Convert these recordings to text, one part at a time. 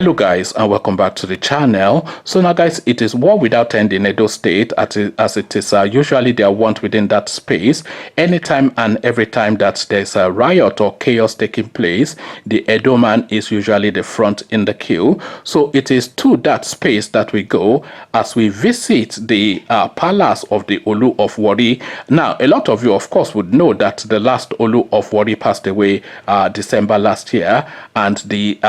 Hello guys, and welcome back to the channel. So now guys, it is war without end in Edo State, as it is usually their want within that space. Anytime and every time that there's a riot or chaos taking place, the Edo man is usually the front in the queue. So it is to that space that we go as we visit the palace of the Olu of Warri. Now, a lot of you of course would know that the last Olu of Warri passed away December last year, and the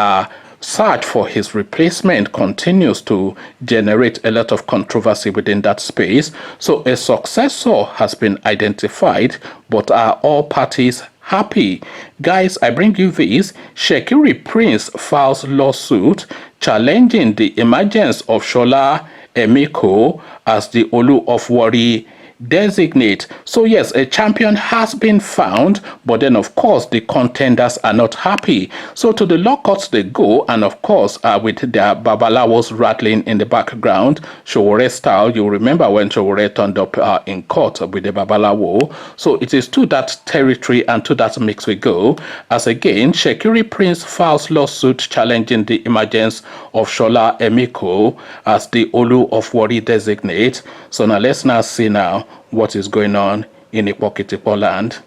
search for his replacement continues to generate a lot of controversy within that space. So a successor has been identified, but are all parties happy? Guys, I bring you this. Shekiri Prince files lawsuit challenging the emergence of Shola Emiko as the Olu of Warri designate. So yes, a champion has been found, but then of course the contenders are not happy. So to the law courts they go, and of course with their babalawos rattling in the background, Showore style. You remember when Showore turned up in court with the babalawo. So it is to that territory and to that mix we go, as again Shekiri Prince files lawsuit challenging the emergence of Shola Emiko as the Olu of Warri designate. So now let's now see now what is going on in Ipokitipo land.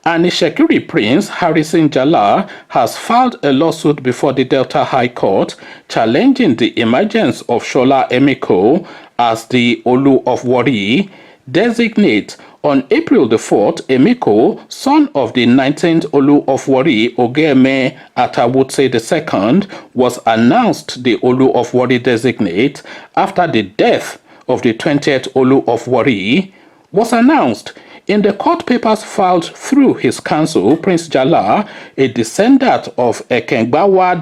And Shekiri Prince Harrison Jala has filed a lawsuit before the Delta High Court challenging the emergence of Shola Emiko as the Olu of Warri designate. On April the 4th, Emiko, son of the 19th Olu of Warri, Ogeme Atawutse II, was announced the Olu of Warri designate after the death of the 20th Olu of Warri was announced. In the court papers filed through his counsel, Prince Jala, a descendant of Ekengbawa I,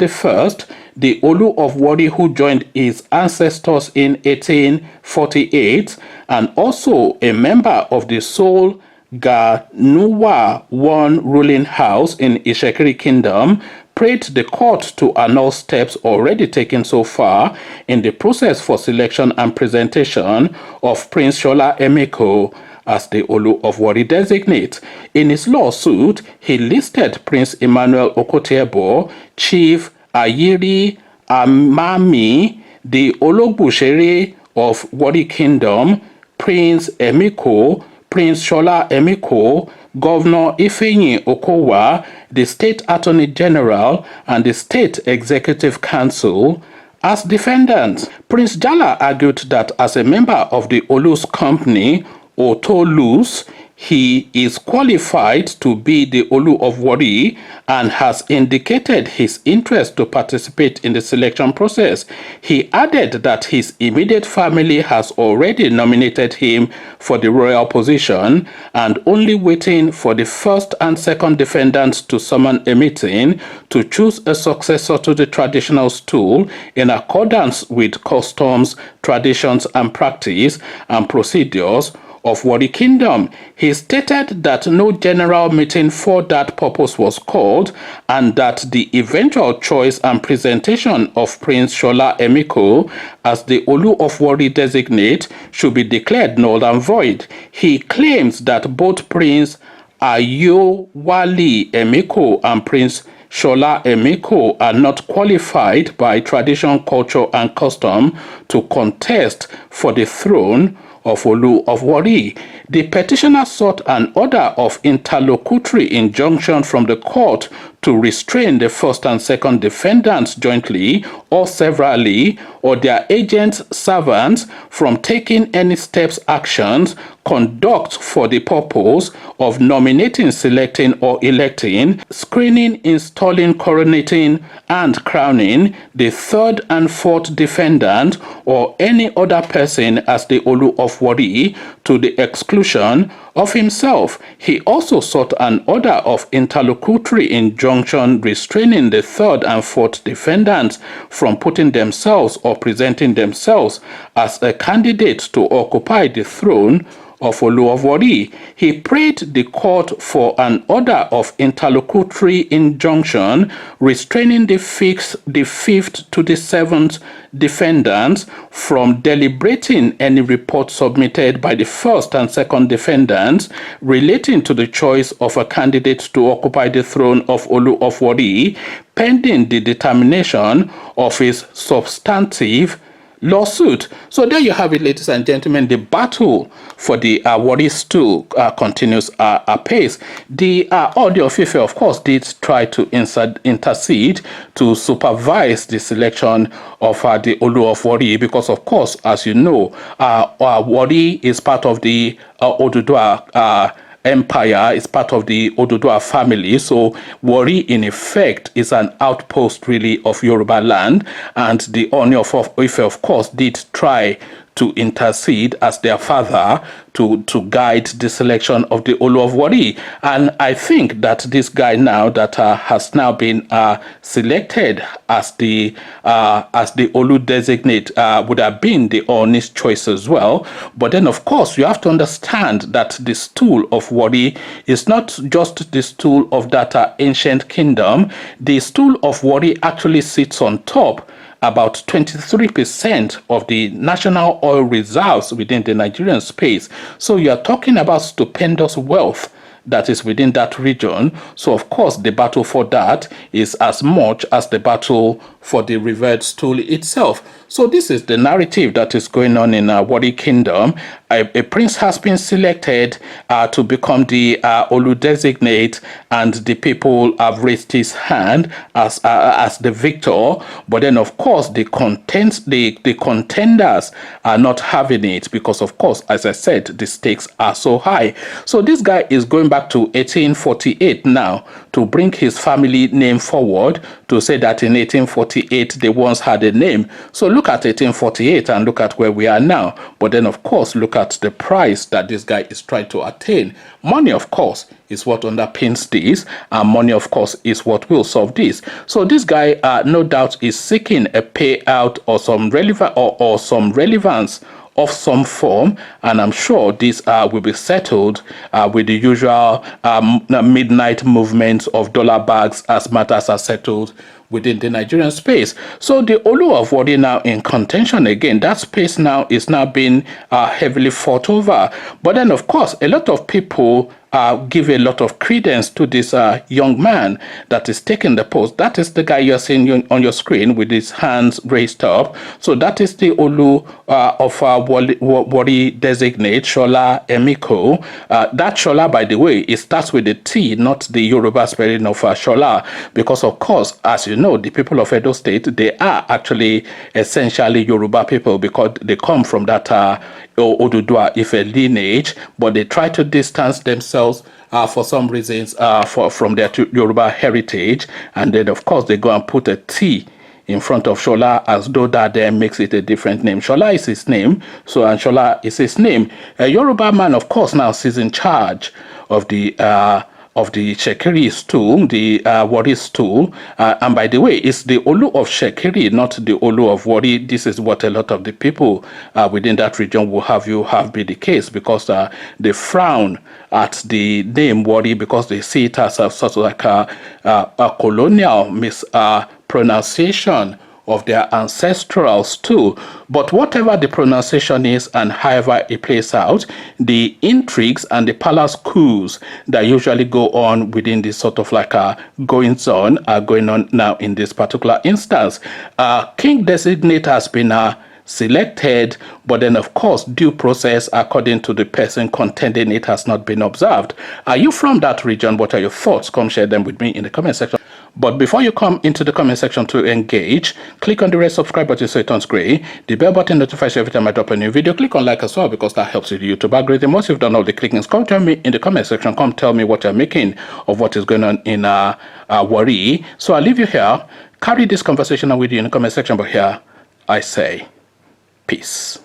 the Olu of Warri who joined his ancestors in 1848, and also a member of the Sol Ganuwa I ruling house in Ishekiri Kingdom, prayed the court to annul steps already taken so far in the process for selection and presentation of Prince Shola Emiko as the Olu of Warri designate. In his lawsuit, he listed Prince Emmanuel Okotiebo, Chief Ayiri Amami, the Ologbusheri of Warri Kingdom, Prince Emiko, Prince Shola Emiko, Governor Ifeanyi Okowa, the State Attorney General, and the State Executive Council as defendants. Prince Jala argued that as a member of the Olu's company, Otolus, he is qualified to be the Olu of Warri and has indicated his interest to participate in the selection process. He added that his immediate family has already nominated him for the royal position and only waiting for the first and second defendants to summon a meeting to choose a successor to the traditional stool in accordance with customs, traditions, and practice and procedures of Warri Kingdom. He stated that no general meeting for that purpose was called and that the eventual choice and presentation of Prince Shola Emiko as the Olu of Warri designate should be declared null and void. He claims that both Prince Ayowale Emiko and Prince Shola Emiko are not qualified by tradition, culture, and custom to contest for the throne of Olu of Warri. The petitioner sought an order of interlocutory injunction from the court to restrain the first and second defendants jointly or severally, or their agents, servants, from taking any steps, actions, conduct for the purpose of nominating, selecting, or electing, screening, installing, coronating, and crowning the third and fourth defendant or any other person as the Olu of Warri to the exclusion of himself. He also sought an order of interlocutory injunction restraining the third and fourth defendants from putting themselves or presenting themselves as a candidate to occupy the throne of Olu of Warri. He prayed the court for an order of interlocutory injunction restraining the fifth to the seventh defendants from deliberating any report submitted by the first and second defendants relating to the choice of a candidate to occupy the throne of Olu of Warri, pending the determination of his substantive lawsuit. So there you have it, ladies and gentlemen. The battle for the Warri stool continues apace. The Ooni of Ife, of course, did try to intercede to supervise the selection of the Olu of Warri, because, of course, as you know, Warri is part of the Oduduwa empire, is part of the Oduduwa family. So Warri, in effect, is an outpost really of Yoruba land, and the Ooni of Ife, of course, did try to intercede as their father to guide the selection of the Olu of Warri. And I think that this guy now that has now been selected as the Olu Designate would have been the Ooni's choice as well. But then, of course, you have to understand that the stool of Warri is not just the stool of that ancient kingdom. The stool of Warri actually sits on top about 23% of the national oil reserves within the Nigerian space. So you are talking about stupendous wealth that is within that region. So, of course, the battle for that is as much as the battle for the revered stool itself. So this is the narrative that is going on in Warri Kingdom. A prince has been selected to become the Olu Designate, and the people have raised his hand as the victor. But then, of course, the contenders are not having it because, of course, as I said, the stakes are so high. So this guy is going back to 1848 now to bring his family name forward, to say that in 1848 they once had a name. So look at 1848 and look at where we are now. But then, of course, look at the price that this guy is trying to attain. Money, of course, is what underpins this, and money, of course, is what will solve this. So this guy, no doubt, is seeking a payout or some some relevance of some form, and I'm sure this will be settled with the usual midnight movements of dollar bags as matters are settled within the Nigerian space. So the Olu of Warri now in contention again. That space now is now being heavily fought over. But then, of course, a lot of people give a lot of credence to this young man that is taking the post. That is the guy you're seeing on your screen with his hands raised up. So that is the Olu of Warri Designate, Shola Emiko. That Shola, by the way, it starts with a T, not the Yoruba spelling of Shola, because, of course, as you know, the people of Edo State, they are actually essentially Yoruba people because they come from that Oduduwa Ife lineage, but they try to distance themselves for some reasons from their Yoruba heritage, and then, of course, they go and put a T in front of Shola as though that then makes it a different name. Shola is his name, so, and Shola is his name. A Yoruba man, of course, now is in charge of the Shekiri stool, the Warri stool. And by the way, it's the Olu of Shekiri, not the Olu of Warri. This is what a lot of the people within that region will have be the case, because they frown at the name Warri because they see it as sort of like a colonial mispronunciation of their ancestrals too. But whatever the pronunciation is and however it plays out, the intrigues and the palace coups that usually go on within this sort of like goings on are going on now in this particular instance. King Designate has been selected, but then, of course, due process according to the person contending it has not been observed. Are you from that region? What are your thoughts? Come share them with me in the comment section. But before you come into the comment section to engage, click on the red subscribe button so it turns gray. The bell button notifies you every time I drop a new video. Click on like as well, because that helps with the YouTube algorithm. Once you've done all the clickings, come tell me in the comment section. Come tell me what you're making of what is going on in Warri. So I'll leave you here. Carry this conversation on with you in the comment section, but here I say peace.